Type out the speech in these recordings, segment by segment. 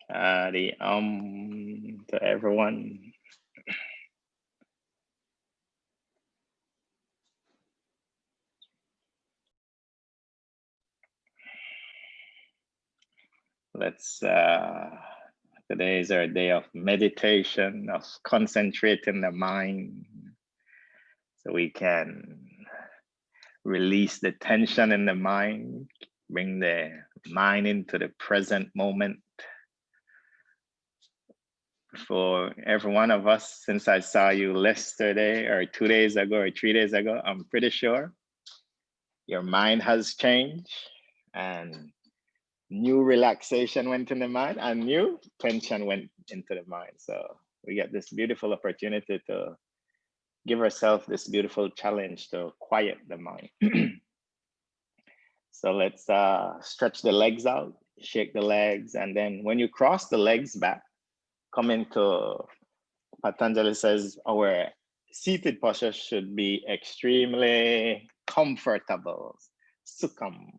The to everyone. Let's Today is our day of meditation, of concentrating the mind so we can release the tension in the mind, bring the mind into the present moment. For every one of us, since I saw you yesterday or 2 days ago or 3 days ago, I'm pretty sure your mind has changed and new relaxation went in the mind and new tension went into the mind. So we get this beautiful opportunity to give ourselves this beautiful challenge to quiet the mind. So let's stretch the legs out, shake the legs, and then when you cross the legs back, come into Patanjali says our seated posture should be extremely comfortable. Sukham.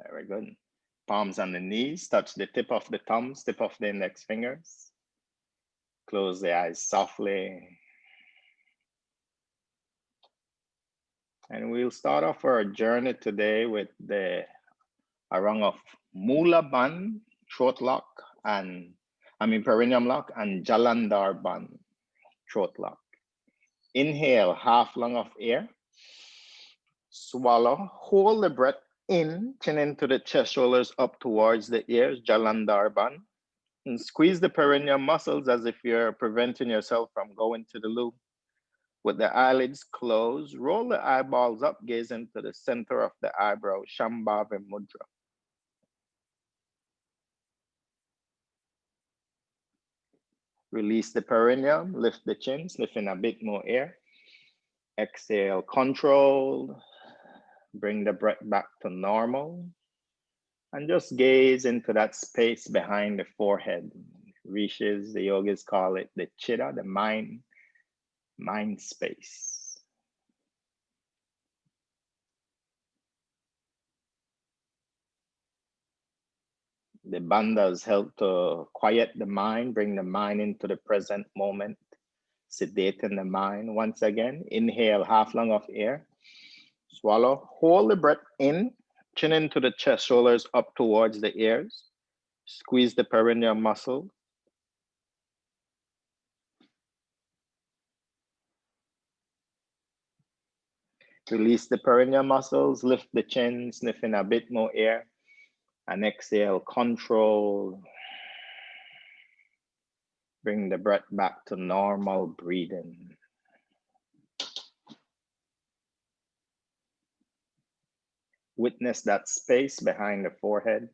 Very good. Palms on the knees, touch the tip of the thumbs, tip of the index fingers. Close the eyes softly. And we'll start off our journey today with a rung of Mula Bandh, throat lock, and perineum lock, and Jalandhar Bandh, throat lock. Inhale, half lung of air. Swallow, hold the breath in, chin into the chest, shoulders up towards the ears, Jalandhar Bandh. And squeeze the perineum muscles as if you're preventing yourself from going to the loo. With the eyelids closed, roll the eyeballs up, gaze into the center of the eyebrow, Shambhavi Mudra. Release the perineum, lift the chin, sniff in a bit more air. Exhale, controlled. Bring the breath back to normal. And just gaze into that space behind the forehead. Rishis, the yogis call it the chitta, the mind space. The bandhas help to quiet the mind, bring the mind into the present moment, sedating the mind. Once again, inhale, half lung of air. Swallow, hold the breath in, chin into the chest, shoulders up towards the ears. Squeeze the perineum muscle. Release the perineum muscles, lift the chin, sniff in a bit more air. And exhale, control. Bring the breath back to normal breathing. Witness that space behind the forehead.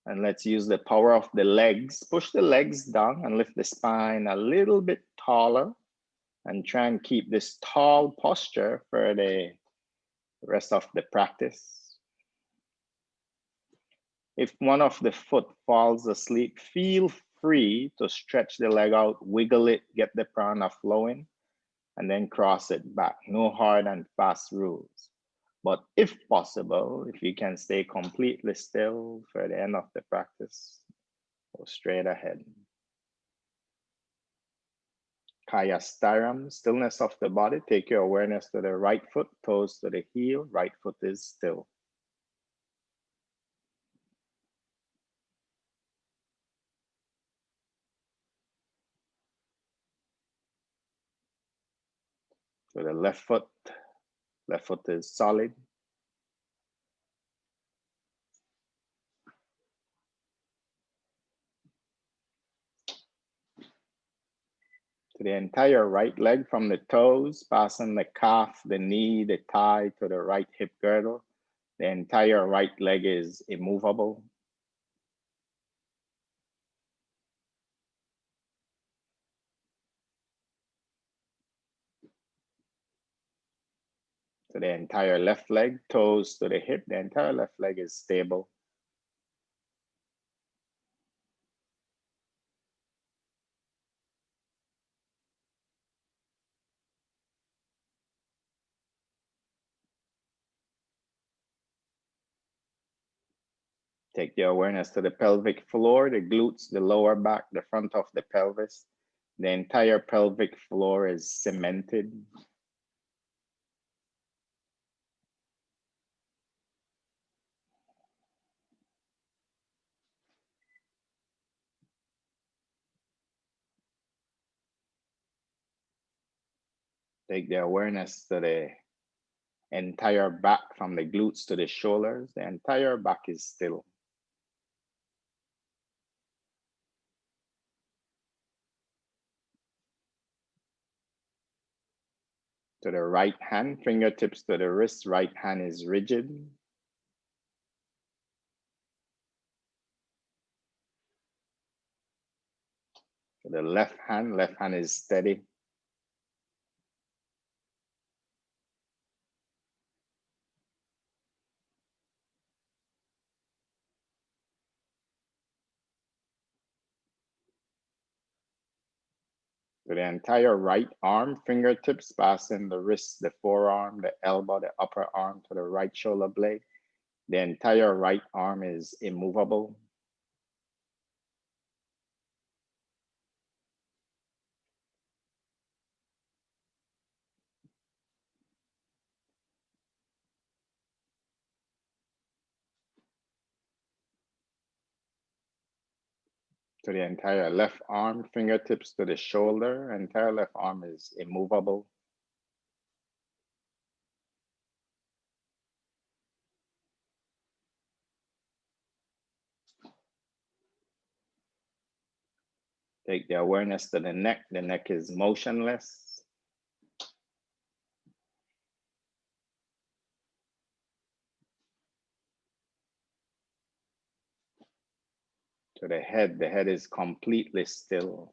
And let's use the power of the legs. Push the legs down and lift the spine a little bit taller. And try and keep this tall posture for the rest of the practice. If one of the foot falls asleep, feel free to stretch the leg out, wiggle it, get the prana flowing, and then cross it back. No hard and fast rules. But if possible, if you can stay completely still for the end of the practice, go straight ahead. Kaya Stiram, stillness of the body. Take your awareness to the right foot, toes to the heel, right foot is still. To the left foot is solid. To the entire right leg from the toes, passing the calf, the knee, the thigh to the right hip girdle. The entire right leg is immovable. to the entire left leg, toes to the hip. The entire left leg is stable. Take the awareness to the pelvic floor, the glutes, the lower back, the front of the pelvis. The entire pelvic floor is cemented. Take the awareness to the entire back from the glutes to the shoulders. The entire back is still. To the right hand, fingertips to the wrist, right hand is rigid. To the left hand is steady. To the entire right arm, fingertips passing the wrist, the forearm, the elbow, the upper arm to the right shoulder blade. The entire right arm is immovable. To the entire left arm, fingertips to the shoulder, entire left arm is immovable. Take the awareness to the neck is motionless. To the head is completely still.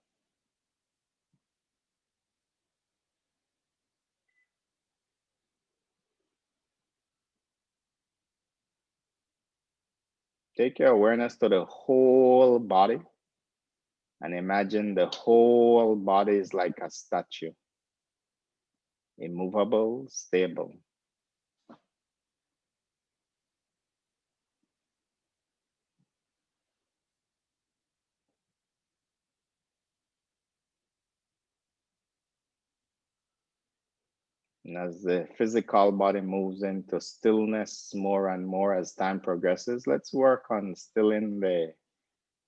Take your awareness to the whole body and imagine the whole body is like a statue, immovable, stable. And as the physical body moves into stillness more and more as time progresses, let's work on stilling the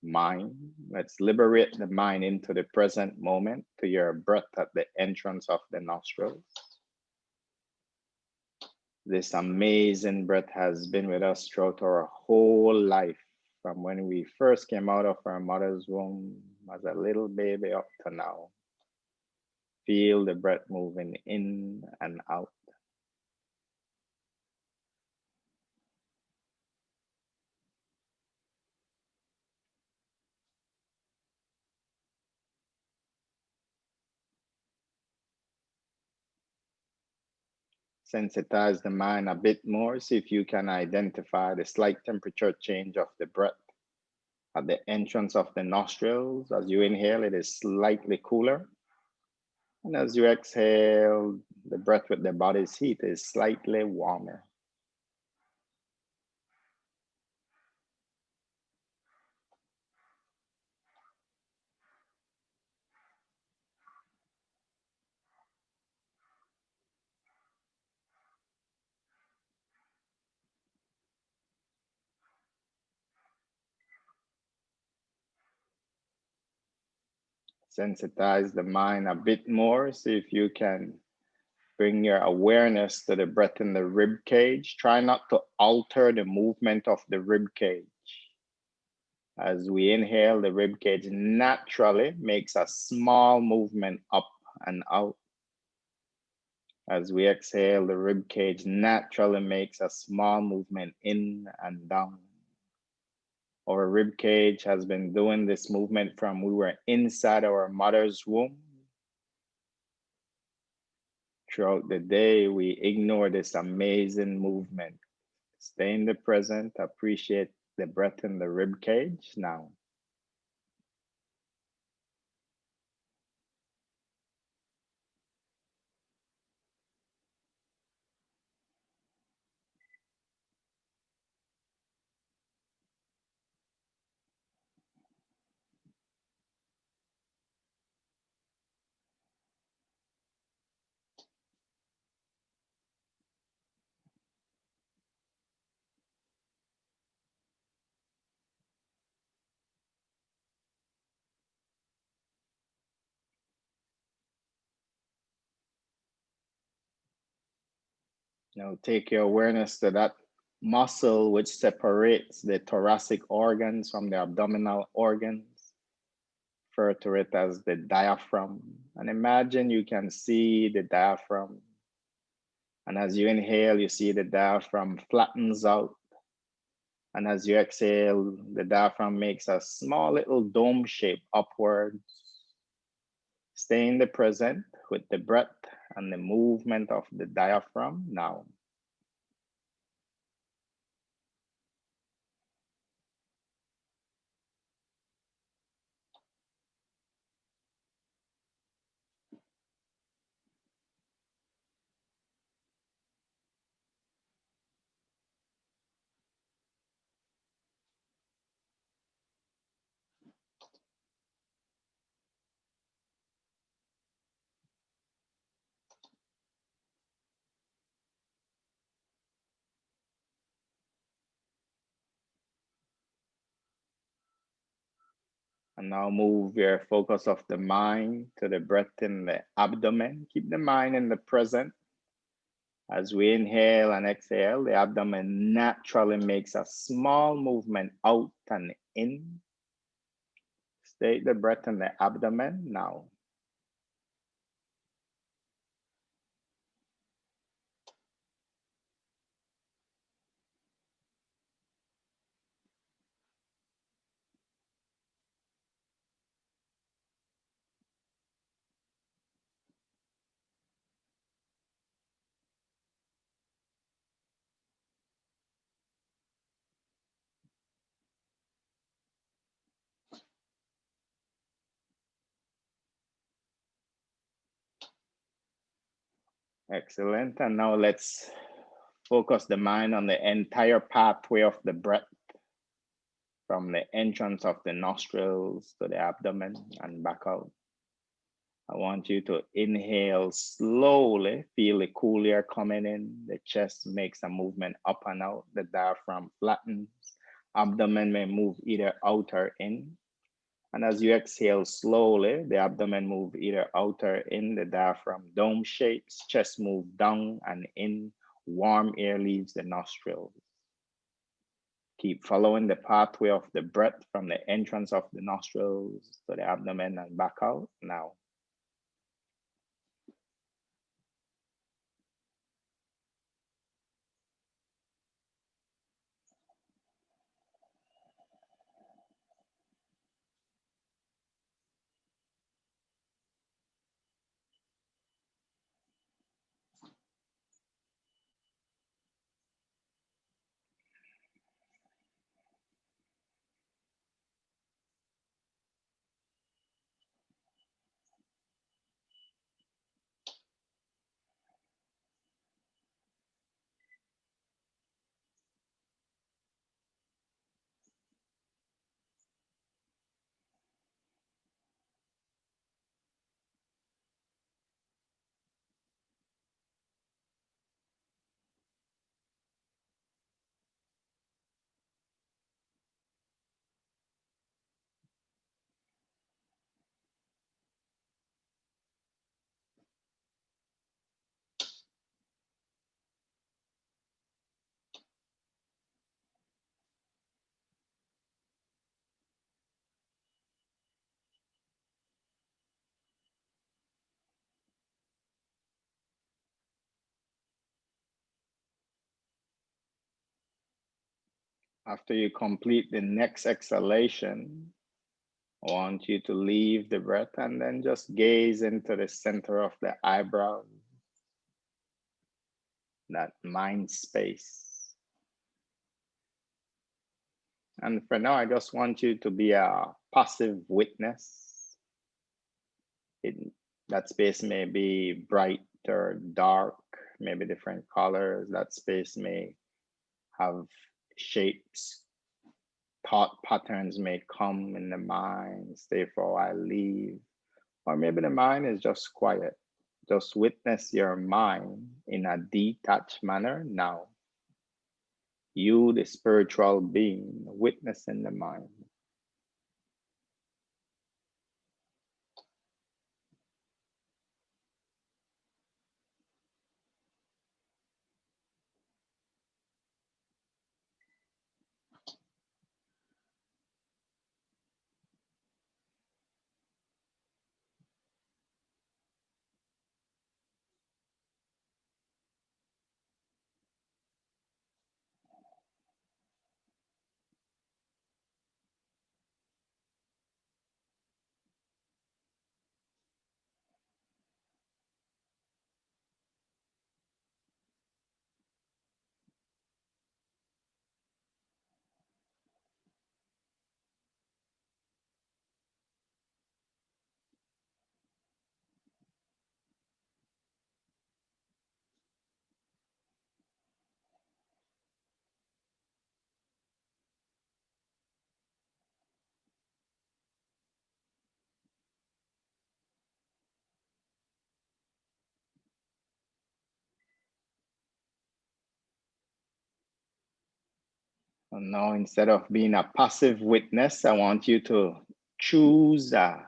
mind. Let's liberate the mind into the present moment to your breath at the entrance of the nostrils. This amazing breath has been with us throughout our whole life, from when we first came out of our mother's womb as a little baby up to now. Feel the breath moving in and out. Sensitize the mind a bit more. See if you can identify the slight temperature change of the breath at the entrance of the nostrils. As you inhale, it is slightly cooler. And as you exhale, the breath with the body's heat is slightly warmer. Sensitize the mind a bit more. See if you can bring your awareness to the breath in the rib cage. Try not to alter the movement of the rib cage. As we inhale, the rib cage naturally makes a small movement up and out. As we exhale, the rib cage naturally makes a small movement in and down. Our rib cage has been doing this movement from we were inside our mother's womb, Throughout the day, we ignore this amazing movement. Stay in the present, appreciate the breath in the rib cage now. Now take your awareness to that muscle which separates the thoracic organs from the abdominal organs. Refer to it as the diaphragm. And imagine you can see the diaphragm. And as you inhale, you see the diaphragm flattens out. And as you exhale, the diaphragm makes a small little dome shape upwards. Stay in the present with the breath and the movement of the diaphragm now. And now move your focus of the mind to the breath in the abdomen. Keep the mind in the present. As we inhale and exhale, the abdomen naturally makes a small movement out and in. Stay the breath in the abdomen now. Excellent. And now let's focus the mind on the entire pathway of the breath from the entrance of the nostrils to the abdomen and back out. I want you to inhale slowly, feel the cool air coming in, the chest makes a movement up and out, the diaphragm flattens, abdomen may move either out or in. And as you exhale slowly, the abdomen move either out or in, the diaphragm dome shapes, chest move down and in, warm air leaves the nostrils. Keep following the pathway of the breath from the entrance of the nostrils to the abdomen and back out now. After you complete the next exhalation, I want you to leave the breath and then just gaze into the center of the eyebrows. that mind space. And for now, I just want you to be a passive witness. That space may be bright or dark, maybe different colors. That space may have shapes, thought patterns may come in the mind, stay for a while, leave. Or maybe the mind is just quiet. Just witness your mind in a detached manner now. You, the spiritual being, witnessing the mind. And now, instead of being a passive witness, I want you to choose a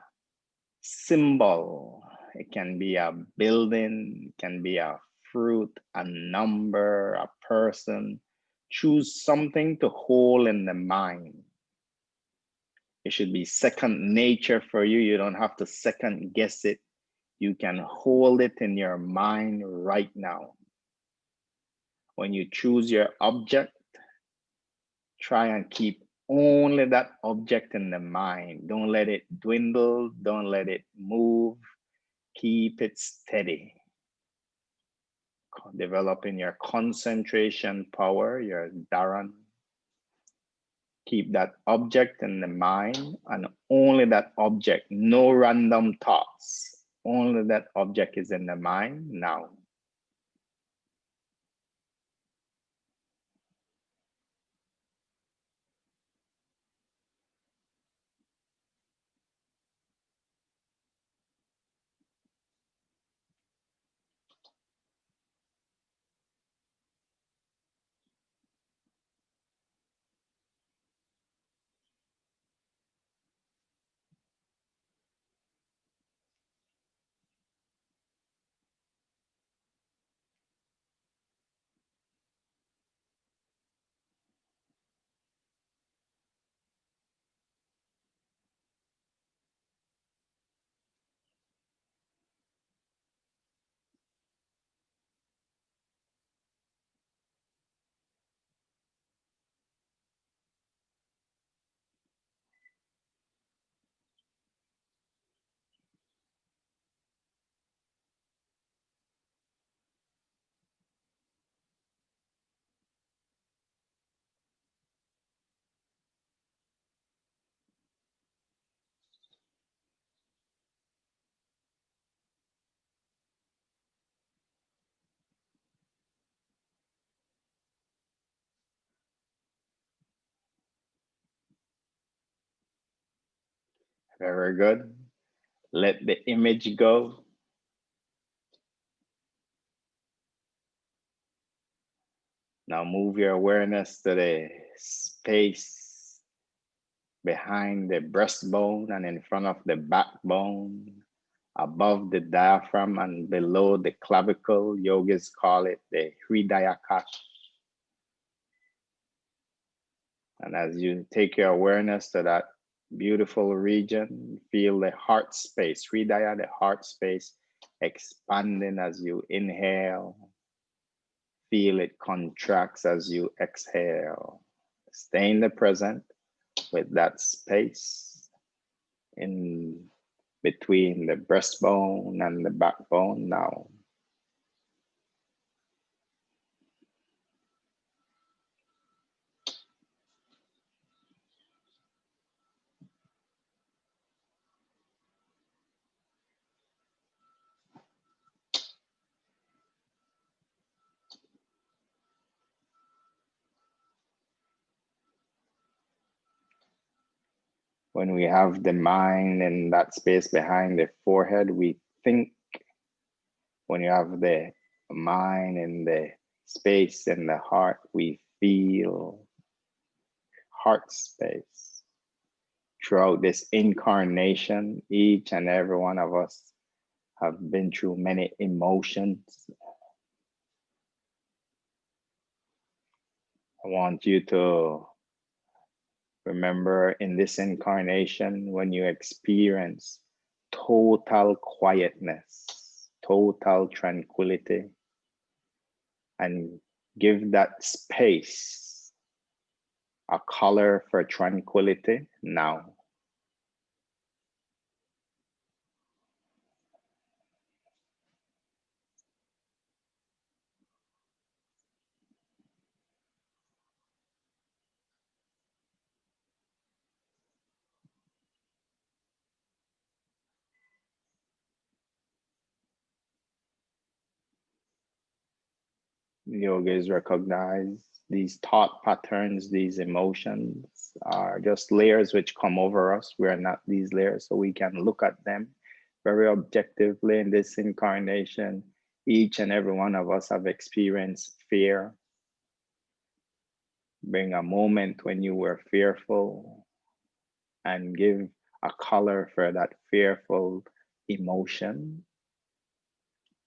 symbol. It can be a building, it can be a fruit, a number, a person. Choose something to hold in the mind. It should be second nature for you. You don't have to second guess it. You can hold it in your mind right now. When you choose your object, try and keep only that object in the mind. Don't let it dwindle. Don't let it move. Keep it steady. Developing your concentration power, your Dharan. Keep that object in the mind and only that object, no random thoughts. Only that object is in the mind now. Very good. Let the image go. Now move your awareness to the space behind the breastbone and in front of the backbone, above the diaphragm and below the clavicle. Yogis call it the Hridayakash. And as you take your awareness to that beautiful region, feel the heart space, Hridaya, the heart space, expanding as you inhale. Feel it contracts as you exhale. Stay in the present with that space in between the breastbone and the backbone now. When we have the mind in that space behind the forehead, we think. When you have the mind in the space in the heart, we feel heart space. Throughout this incarnation, each and every one of us have been through many emotions. I want you to remember in this incarnation when you experience total quietness, total tranquility, and give that space a color for tranquility now. Yogis recognize these thought patterns, these emotions are just layers which come over us. We are not these layers, so we can look at them very objectively in this incarnation. Each and every one of us have experienced fear. Bring a moment when you were fearful and give a color for that fearful emotion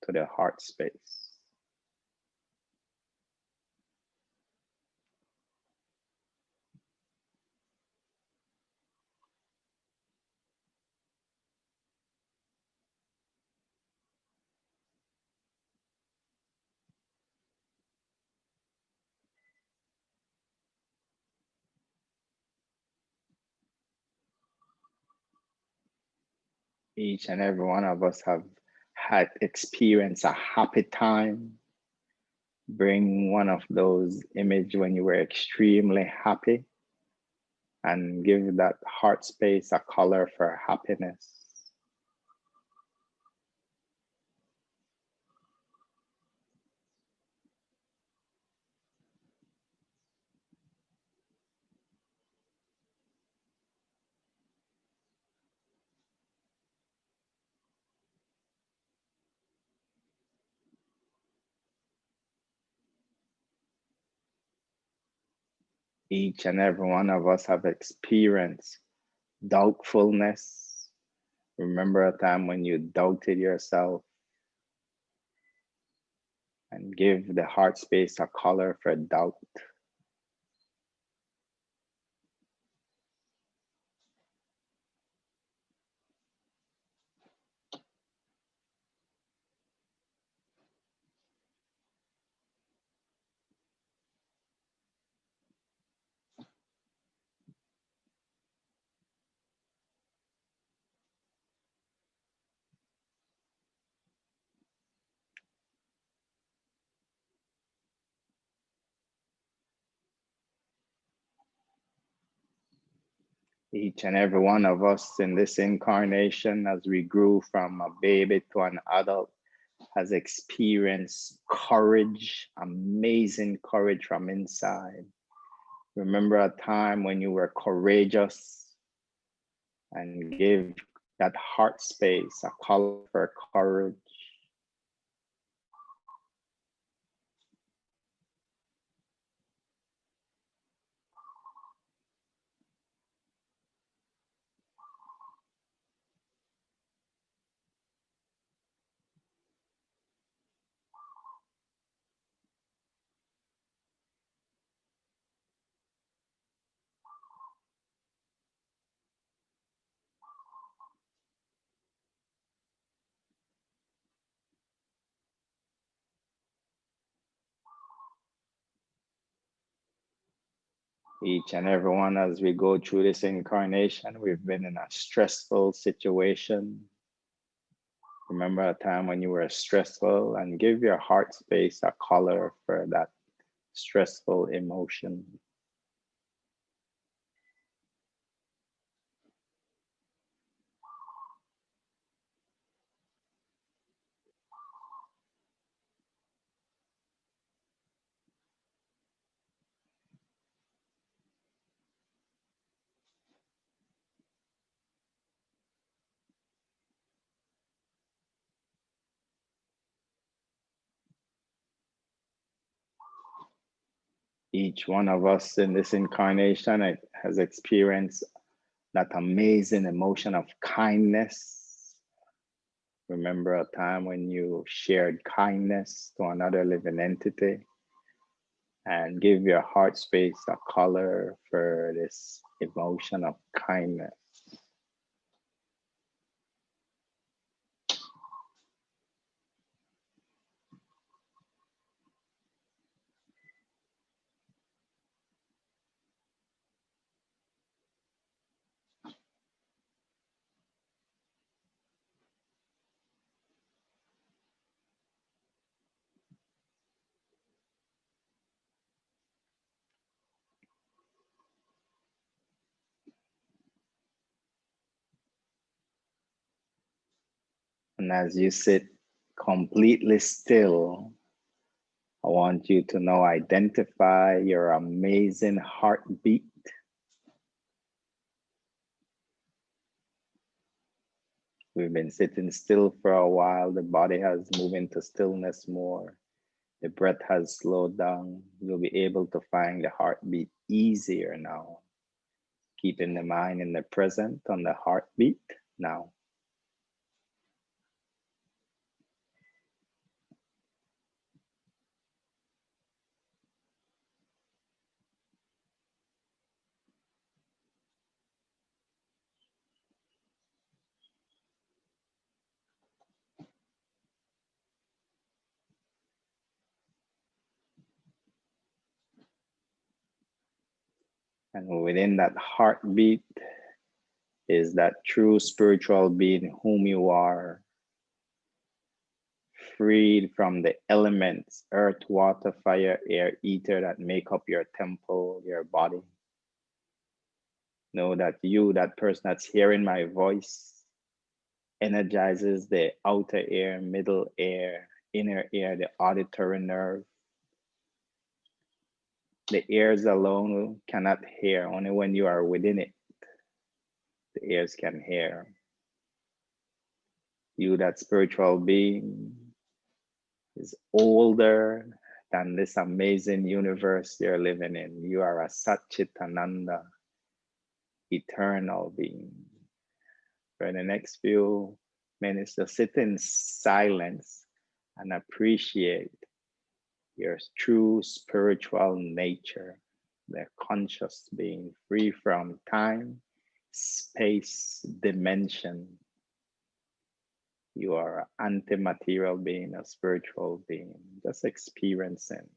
to the heart space. Each and every one of us have had experienced a happy time. Bring one of those images when you were extremely happy and give that heart space a color for happiness. Each and every one of us have experienced doubtfulness. Remember a time when you doubted yourself, and give the heart space a color for doubt. Each and every one of us in this incarnation, as we grew from a baby to an adult, has experienced courage, amazing courage from inside. Remember a time when you were courageous, and give that heart space a color for courage. Each and every one, as we go through this incarnation, we've been in a stressful situation. Remember a time when you were stressful, and give your heart space a color for that stressful emotion. Each one of us in this incarnation has experienced that amazing emotion of kindness. Remember a time when you shared kindness to another living entity, and give your heart space a color for this emotion of kindness. And as you sit completely still, I want you to now identify your amazing heartbeat. We've been sitting still for a while. The body has moved into stillness more. The breath has slowed down. You'll be able to find the heartbeat easier now. Keeping the mind in the present on the heartbeat now. And within that heartbeat is that true spiritual being whom you are, freed from the elements, earth, water, fire, air, ether that make up your temple, your body. Know that you, that person that's hearing my voice, energizes the outer ear, middle ear, inner ear, the auditory nerve. The ears alone cannot hear, only when you are within it, the ears can hear. You, that spiritual being, is older than this amazing universe you're living in. You are a Satchitananda, eternal being. For the next few minutes, just sit in silence and appreciate your true spiritual nature, the conscious being, free from time, space, dimension. You are an antimaterial being, a spiritual being, just experiencing.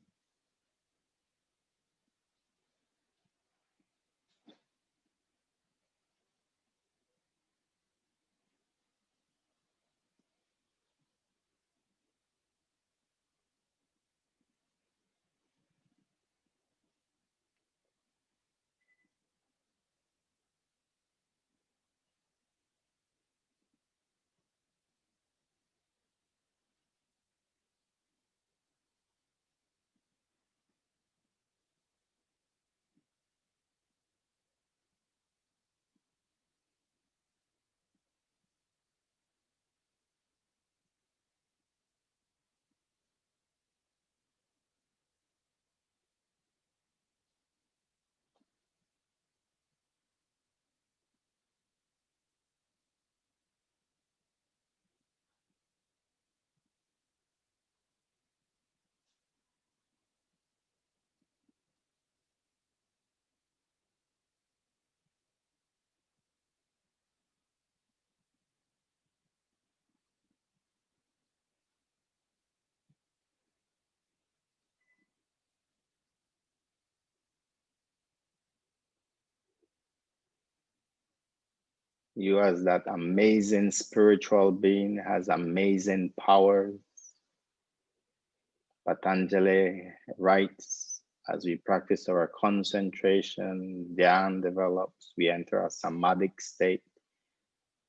You, as that amazing spiritual being, has amazing powers. Patanjali writes, as we practice our concentration, dhyan develops, we enter a samadhic state.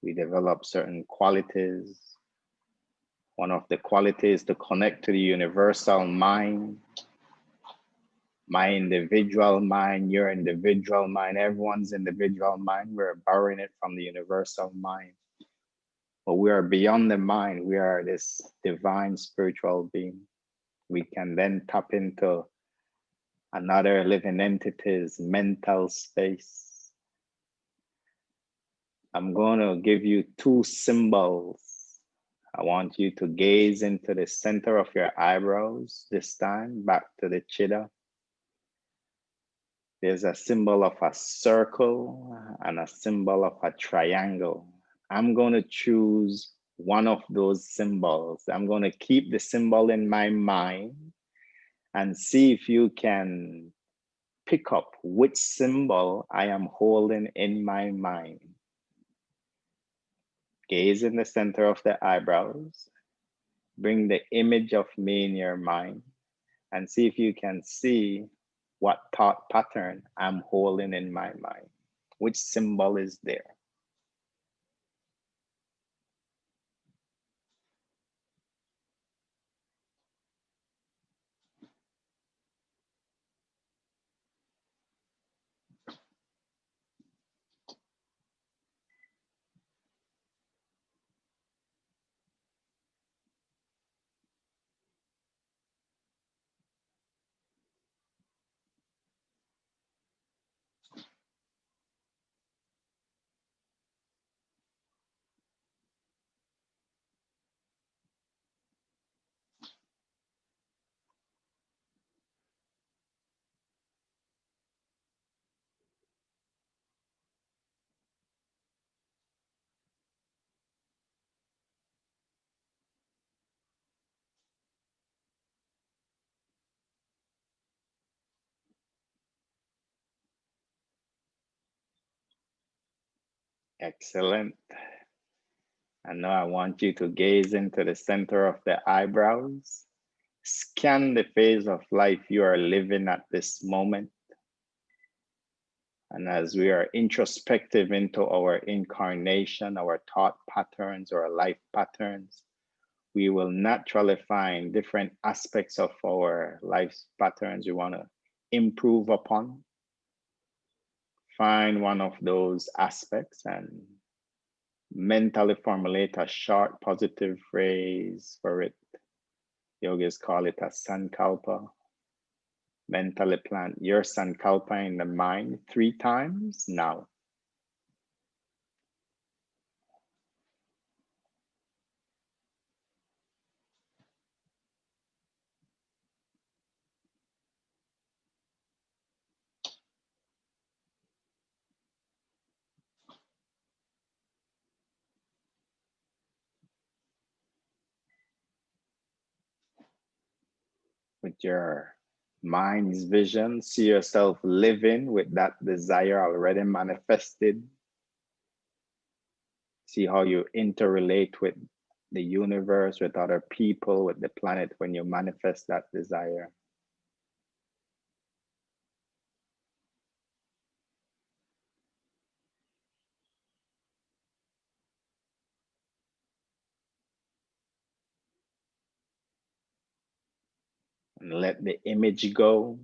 We develop certain qualities. One of the qualities to connect to the universal mind, my individual mind, your individual mind, everyone's individual mind. We're borrowing it from the universal mind. But we are beyond the mind. We are this divine spiritual being. We can then tap into another living entity's mental space. I'm going to give you two symbols. I want you to gaze into the center of your eyebrows this time, back to the chitta. There's a symbol of a circle and a symbol of a triangle. I'm going to choose one of those symbols. I'm going to keep the symbol in my mind and see if you can pick up which symbol I am holding in my mind. Gaze in the center of the eyebrows. Bring the image of me in your mind and see if you can see what thought pattern I'm holding in my mind. Which symbol is there? Excellent. And now I want you to gaze into the center of the eyebrows. Scan the phase of life you are living at this moment. And as we are introspective into our incarnation, our thought patterns, our life patterns, we will naturally find different aspects of our life patterns we want to improve upon. Find one of those aspects and mentally formulate a short positive phrase for it. Yogis call it a sankalpa. Mentally plant your sankalpa in the mind 3 times now. With your mind's vision, see yourself living with that desire already manifested. See how you interrelate with the universe, with other people, with the planet when you manifest that desire. And let the image go.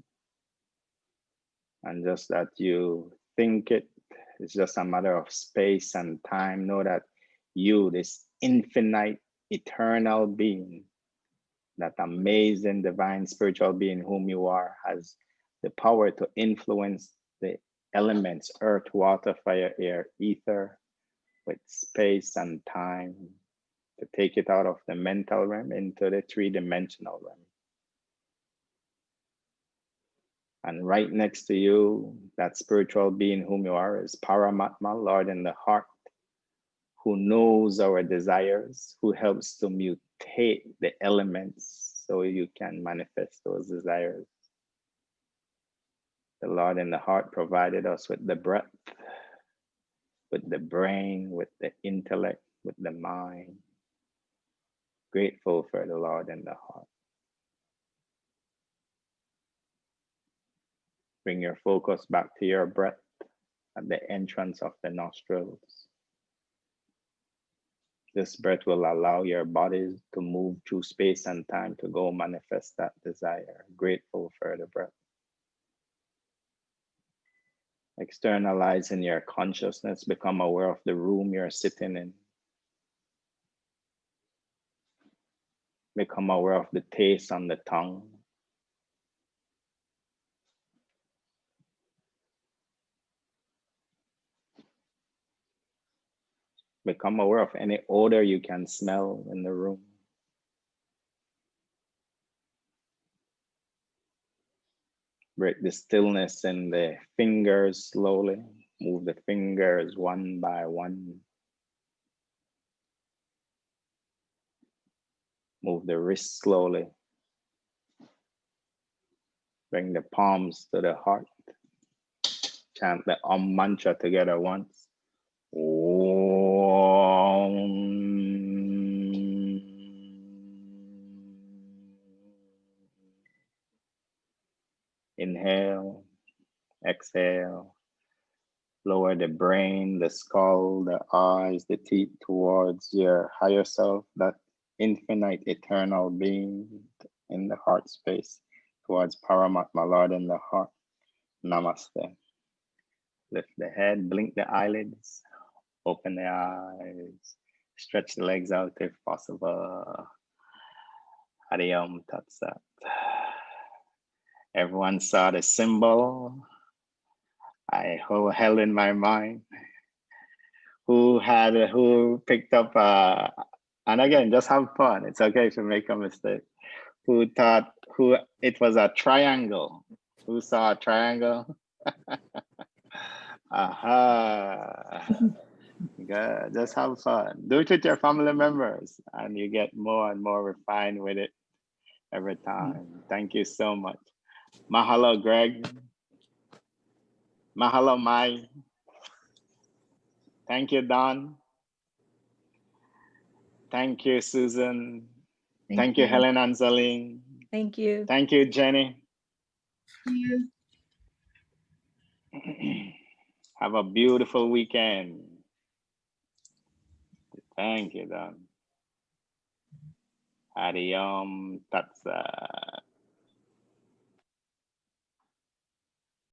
And just that you think it, it's just a matter of space and time. Know that you, this infinite, eternal being, that amazing divine spiritual being whom you are, has the power to influence the elements, earth, water, fire, air, ether, with space and time, to take it out of the mental realm into the 3-dimensional realm. And right next to you, that spiritual being whom you are is Paramatma, Lord in the heart, who knows our desires, who helps to mutate the elements so you can manifest those desires. The Lord in the heart provided us with the breath, with the brain, with the intellect, with the mind. Grateful for the Lord in the heart. Bring your focus back to your breath at the entrance of the nostrils. This breath will allow your body to move through space and time to go manifest that desire. Grateful for the breath. Externalizing your consciousness, become aware of the room you're sitting in. Become aware of the taste on the tongue. Become aware of any odor you can smell in the room. Break the stillness in the fingers slowly. Move the fingers one by one. Move the wrist slowly. Bring the palms to the heart. Chant the Om mantra together once. Om. Inhale, exhale. Lower the brain, the skull, the eyes, the teeth towards your higher self, that infinite eternal being in the heart space, towards Paramatma Lord in the heart. Namaste. Lift the head, blink the eyelids, open the eyes, stretch the legs out if possible. Hari Om Tat Sat. Everyone saw the symbol I held in my mind. Who picked up, and again, just have fun. It's okay if you make a mistake. Who thought it was a triangle? Who saw a triangle? Aha. Good. Just have fun. Do it with your family members, and you get more and more refined with it every time. Thank you so much. Mahalo, Greg. Mahalo, Mai. Thank you, Don. Thank you, Susan. Thank you, Helen Anzaline. Thank you. Thank you, Jenny. Thank you. Have a beautiful weekend. Thank you, Don. Hari Om Tat Sat.